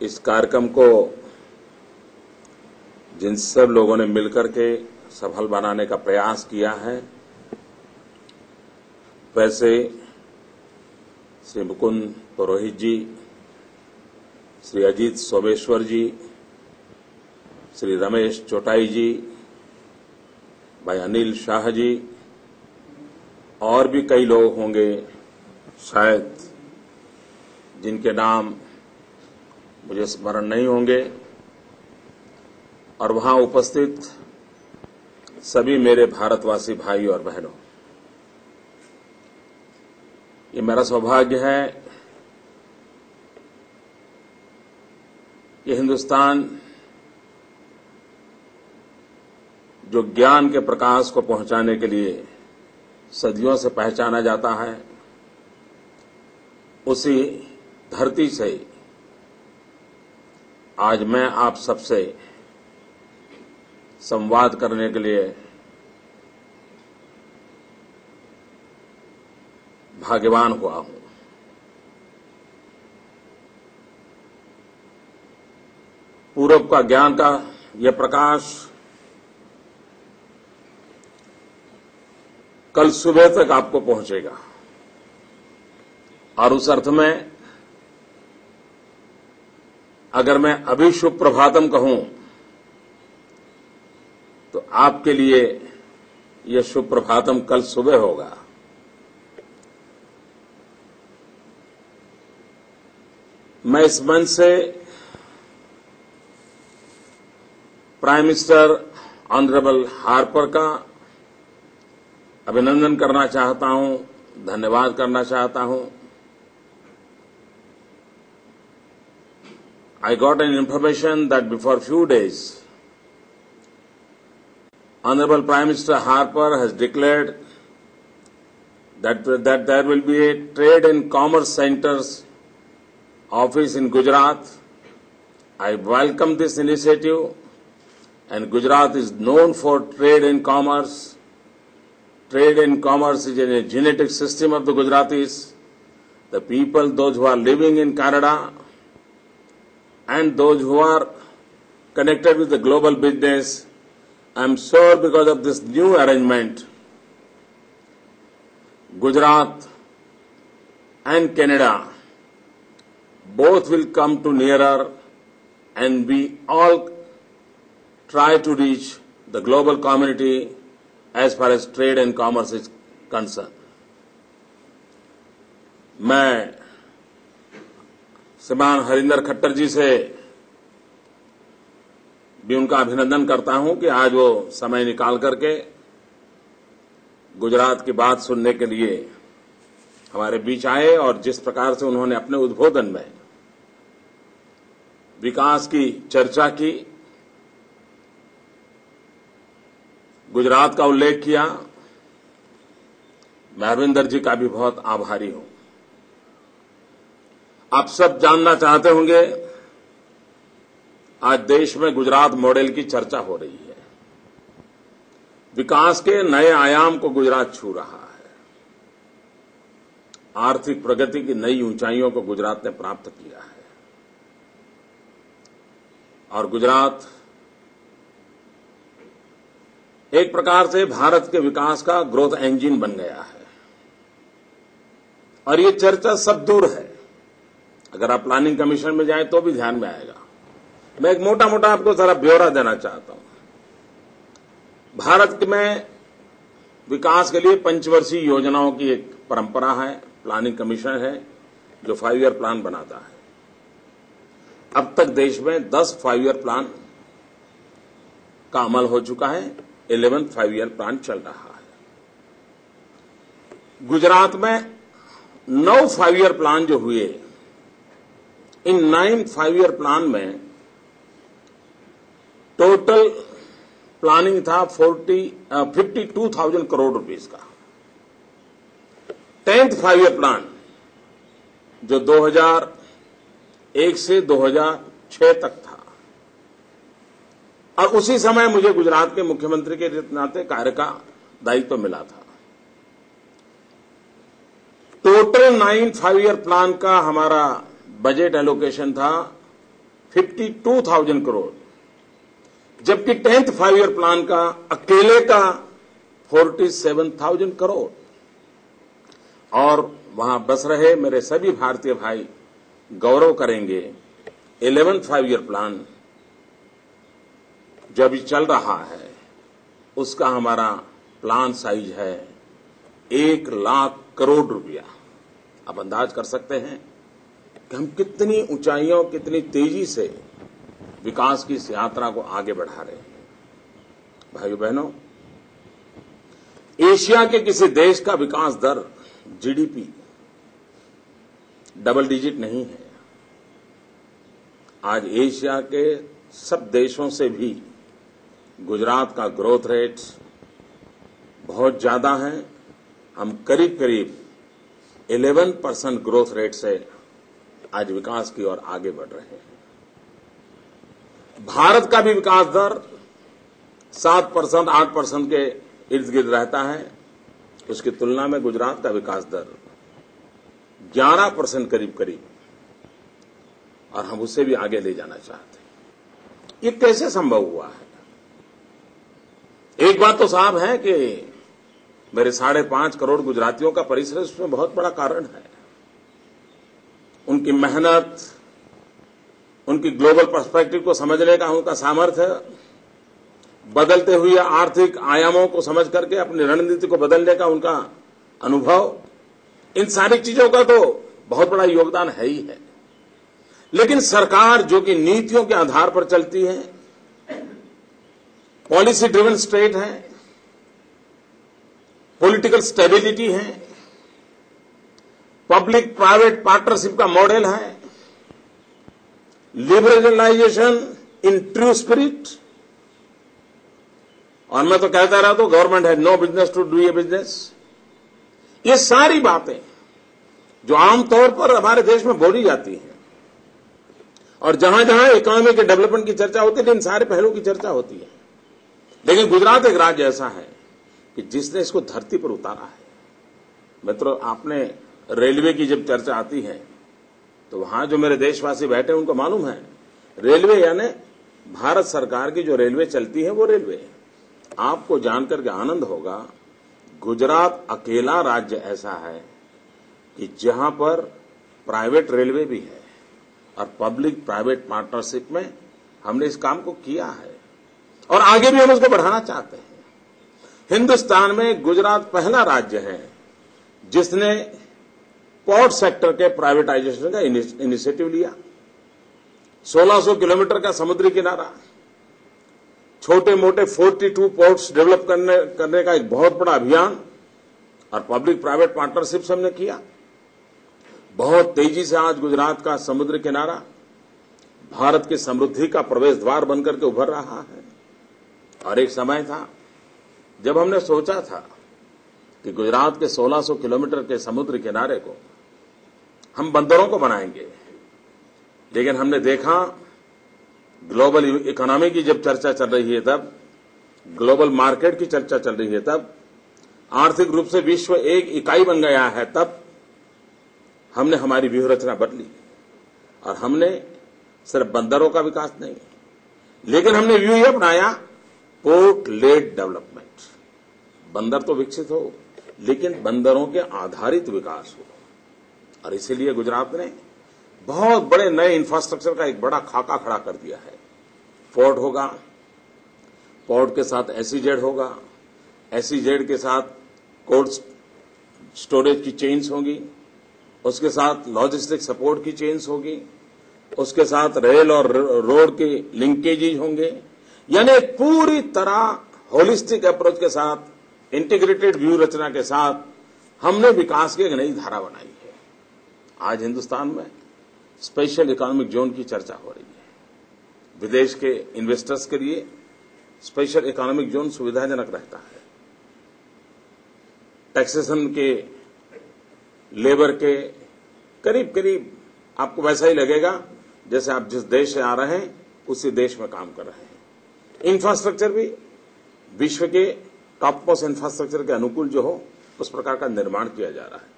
इस कार्यक्रम को जिन सब लोगों ने मिलकर के सफल बनाने का प्रयास किया है, वैसे श्री मुकुंद पुरोहित जी, श्री अजीत सोमेश्वर जी, श्री रमेश चोटाई जी, भाई अनिल शाह जी और भी कई लोग होंगे शायद जिनके नाम मुझे स्मरण नहीं होंगे, और वहां उपस्थित सभी मेरे भारतवासी भाई और बहनों, ये मेरा सौभाग्य है कि हिंदुस्तान जो ज्ञान के प्रकाश को पहुंचाने के लिए सदियों से पहचाना जाता है, उसी धरती से आज मैं आप सबसे संवाद करने के लिए भाग्यवान हुआ हूं। पूरब का ज्ञान का यह प्रकाश कल सुबह तक आपको पहुंचेगा, और उस अर्थ में अगर मैं अभी शुभ प्रभातम कहूं तो आपके लिए यह शुभ प्रभातम कल सुबह होगा। मैं इस मंच से प्राइम मिनिस्टर ऑनरेबल हार्पर का अभिनंदन करना चाहता हूं, धन्यवाद करना चाहता हूं। I got an information that before few days, Honorable Prime Minister Harper has declared that there will be a Trade and Commerce Centers office in Gujarat. I welcome this initiative, and Gujarat is known for trade and commerce. Trade and commerce is a genetic system of the Gujaratis. The people, those who are living in Canada and those who are connected with the global business, I am sure because of this new arrangement, Gujarat and Canada both will come to nearer, and we all try to reach the global community as far as trade and commerce is concerned. मैं श्रीमान हरिंदर खट्टर जी से भी उनका अभिनंदन करता हूं कि आज वो समय निकाल करके गुजरात की बात सुनने के लिए हमारे बीच आए, और जिस प्रकार से उन्होंने अपने उद्बोधन में विकास की चर्चा की, गुजरात का उल्लेख किया, मैं हरविंदर जी का भी बहुत आभारी हूं। आप सब जानना चाहते होंगे, आज देश में गुजरात मॉडल की चर्चा हो रही है। विकास के नए आयाम को गुजरात छू रहा है। आर्थिक प्रगति की नई ऊंचाइयों को गुजरात ने प्राप्त किया है, और गुजरात एक प्रकार से भारत के विकास का ग्रोथ इंजन बन गया है। और ये चर्चा सब दूर है, अगर आप प्लानिंग कमीशन में जाएं तो भी ध्यान में आएगा। मैं एक मोटा मोटा आपको जरा ब्यौरा देना चाहता हूं। भारत में विकास के लिए पंचवर्षीय योजनाओं की एक परंपरा है, प्लानिंग कमीशन है जो 5 ईयर प्लान बनाता है। अब तक देश में 10 5 ईयर प्लान का अमल हो चुका है, 11 5 ईयर प्लान चल रहा है। गुजरात में 9 5 ईयर प्लान जो हुए, इन 9 5 ईयर प्लान में टोटल प्लानिंग था 52,000 करोड़ रुपीस का। 10th 5 ईयर प्लान जो 2001 से 2006 तक था, और उसी समय मुझे गुजरात के मुख्यमंत्री के नाते कार्य का दायित्व मिला था। टोटल 9 5 ईयर प्लान का हमारा बजट एलोकेशन था 52,000 करोड़, जबकि 10th 5-year प्लान का अकेले का 47,000 करोड़। और वहां बस रहे मेरे सभी भारतीय भाई गौरव करेंगे, 11th 5-year प्लान जो अभी चल रहा है उसका हमारा प्लान साइज है 1 लाख करोड़ रुपया। आप अंदाज कर सकते हैं कि हम कितनी ऊंचाइयों, कितनी तेजी से विकास की इस यात्रा को आगे बढ़ा रहे हैं। भाइयों बहनों, एशिया के किसी देश का विकास दर जीडीपी डबल डिजिट नहीं है। आज एशिया के सब देशों से भी गुजरात का ग्रोथ रेट बहुत ज्यादा है। हम करीब करीब 11% ग्रोथ रेट से आज विकास की ओर आगे बढ़ रहे हैं। भारत का भी विकास दर 7%, 8% के इर्द गिर्द रहता है। उसकी तुलना में गुजरात का विकास दर 11% करीब करीब, और हम उससे भी आगे ले जाना चाहते हैं। ये कैसे संभव हुआ है? एक बात तो साफ है कि मेरे 5.5 करोड़ गुजरातियों का परिश्रम उसमें बहुत बड़ा कारण है। उनकी मेहनत, उनकी ग्लोबल पर्सपेक्टिव को समझने का उनका सामर्थ्य, बदलते हुए आर्थिक आयामों को समझ करके अपनी रणनीति को बदलने का उनका अनुभव, इन सारी चीजों का तो बहुत बड़ा योगदान है ही है। लेकिन सरकार जो कि नीतियों के आधार पर चलती है, पॉलिसी ड्रिवन स्टेट है, पॉलिटिकल स्टेबिलिटी है, पब्लिक प्राइवेट पार्टनरशिप का मॉडल है, लिबरलाइजेशन इन ट्रू स्पिरिट, और मैं तो कहता रहा तो government has no business to do a business. ये सारी बातें जो आमतौर पर हमारे देश में बोली जाती हैं और जहां जहां इकोनॉमी के डेवलपमेंट की चर्चा होती है, इन सारे पहलुओं की चर्चा होती है। लेकिन गुजरात एक राज्य ऐसा है कि जिसने इसको धरती पर उतारा है। मित्रों, आपने रेलवे की जब चर्चा आती है तो वहां जो मेरे देशवासी बैठे हैं उनको मालूम है, रेलवे यानी भारत सरकार की जो रेलवे चलती है वो रेलवे। आपको जानकर के आनंद होगा, गुजरात अकेला राज्य ऐसा है कि जहां पर प्राइवेट रेलवे भी है और पब्लिक प्राइवेट पार्टनरशिप में हमने इस काम को किया है और आगे भी हम उसको बढ़ाना चाहते हैं। हिंदुस्तान में गुजरात पहला राज्य है जिसने पोर्ट सेक्टर के प्राइवेटाइजेशन का इनिशिएटिव लिया। 1600 किलोमीटर का समुद्री किनारा, छोटे मोटे 42 पोर्ट्स डेवलप करने का एक बहुत बड़ा अभियान और पब्लिक प्राइवेट पार्टनरशिप से हमने किया। बहुत तेजी से आज गुजरात का समुद्री किनारा भारत की समृद्धि का प्रवेश द्वार बनकर के उभर रहा है। और एक समय था जब हमने सोचा था कि गुजरात के 1600 किलोमीटर के समुद्र किनारे को हम बंदरों को बनाएंगे, लेकिन हमने देखा ग्लोबल इकोनॉमी की जब चर्चा चल रही है, तब ग्लोबल मार्केट की चर्चा चल रही है, तब आर्थिक रूप से विश्व एक इकाई बन गया है, तब हमने हमारी व्यूहरचना बदली और हमने सिर्फ बंदरों का विकास नहीं, लेकिन हमने व्यू यह अपनाया पोर्ट लेड डेवलपमेंट। बंदर तो विकसित हो, लेकिन बंदरों के आधारित विकास हो। और इसीलिए गुजरात ने बहुत बड़े नए इंफ्रास्ट्रक्चर का एक बड़ा खाका खड़ा कर दिया है। पोर्ट होगा, पोर्ट के साथ एसईजेड होगा, एसईजेड के साथ कोल्ड स्टोरेज की चेन्स होगी, उसके साथ लॉजिस्टिक सपोर्ट की चेन्स होगी, उसके साथ रेल और रोड के लिंकेजेज होंगे। यानी पूरी तरह होलिस्टिक अप्रोच के साथ, इंटीग्रेटेड व्यू रचना के साथ हमने विकास की एक नई धारा बनाई है। आज हिंदुस्तान में स्पेशल इकोनॉमिक जोन की चर्चा हो रही है। विदेश के इन्वेस्टर्स के लिए स्पेशल इकोनॉमिक जोन सुविधाजनक रहता है। टैक्सेशन के, लेबर के करीब करीब आपको वैसा ही लगेगा जैसे आप जिस देश से आ रहे हैं उसी देश में काम कर रहे हैं। इंफ्रास्ट्रक्चर भी विश्व के टॉप मोस्ट इंफ्रास्ट्रक्चर के अनुकूल जो हो, उस प्रकार का निर्माण किया जा रहा है।